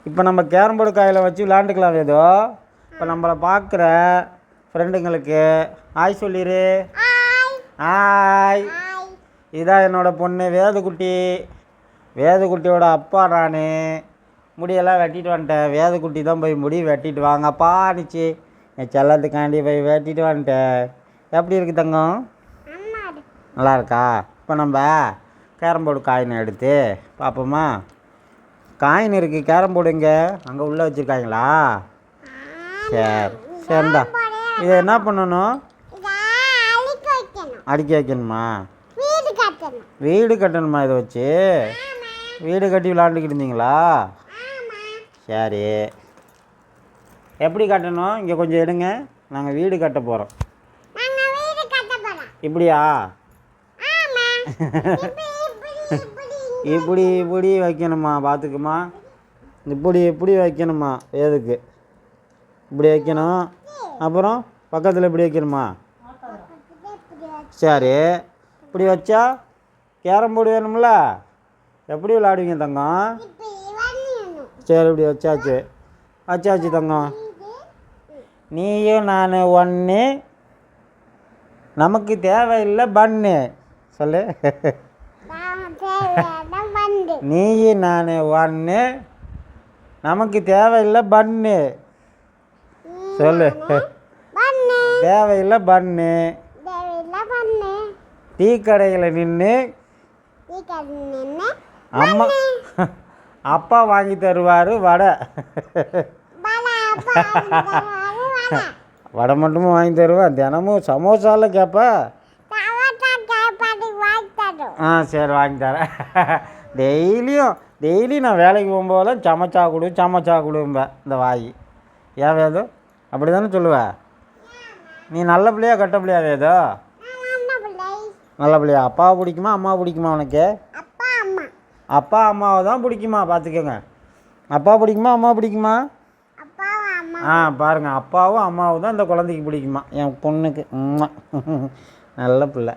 இப்போ நம்ம carrom board coil வச்சு விளாண்டுக்கலாம் ஏதோ. இப்போ நம்மளை பார்க்குற ஃப்ரெண்டுங்களுக்கு ஆய் சொல்லிடு. ஆய். இதான் என்னோடய பொண்ணு வேதக்குட்டி. வேதக்குட்டியோட அப்பா நான். முடியெல்லாம் வெட்டிட்டு வந்துட்டேன். வேதக்குட்டி தான் போய் முடி வெட்டிட்டு வாங்கப்பா நிச்சு என் செல்லத்துக்காண்டி போய் வெட்டிட்டு வந்துட்டேன். எப்படி இருக்குது தங்கம்? நல்லா இருக்கா? இப்போ நம்ம கேரம் போர்டு காயின் எடுத்து பார்ப்போமா? காயின் இருக்குது. கேரம் போர்டு இங்கே அங்கே உள்ளே வச்சுருக்காங்களா? சரி சரிண்டா. இதை என்ன பண்ணணும்? அடுக்கி வைக்கணுமா? வீடு கட்டணுமா? இதை வச்சு வீடு கட்டி விளாண்டுக்கிட்டு இருந்தீங்களா? சரி, எப்படி கட்டணும்? இங்கே கொஞ்சம் எடுங்க. நாங்கள் வீடு கட்ட போகிறோம். இப்படியா? இப்படி இப்படி வைக்கணுமா? பார்த்துக்குமா, இப்படி இப்படி வைக்கணுமா? எதுக்கு இப்படி வைக்கணும்? அப்புறம் பக்கத்தில் இப்படி வைக்கணுமா? சரி, இப்படி வச்சா கேரம் போர்டு வேணும்ல. எப்படி விளையாடுவீங்க தங்கம்? சரி, இப்படி வச்சாச்சு. வச்சாச்சு தங்கம். நீயும் நான் ஒன்று, நமக்கு தேவையில்லை பன்னு. சொல்லு. நீயும் நான் ஒன்று, நமக்கு தேவையில்லை பன்னு. சொல்லு. தேவையில்லை பன்னு. டீ கடையில் நின்று அம்மா அப்பா வாங்கி தருவார் வடை. வடை மட்டுமா வாங்கி தருவேன்? தினமும் சமோசாவில் கேட்பா? சரி, வாங்கி தரேன். டெய்லியும் நான் வேலைக்கு போகும்போதெல்லாம் சமைச்சா கொடும்பேன் இந்த வாய். ஏன் வேதோ அப்படி தானே சொல்லுவேன்? நீ நல்ல பிள்ளையா கெட்ட பிள்ளையா வேதோ? நல்ல பிள்ளையா. அப்பாவை பிடிக்குமா அம்மாவை பிடிக்குமா உனக்கு? அப்பா அம்மாவை தான் பிடிக்குமா? பார்த்துக்கோங்க. அப்பா பிடிக்குமா அம்மா பிடிக்குமா? பாருங்கள், அப்பாவும் அம்மாவும் தான் இந்த குழந்தைக்கு பிடிக்குமா, என் பொண்ணுக்கு. நல்ல பிள்ளை.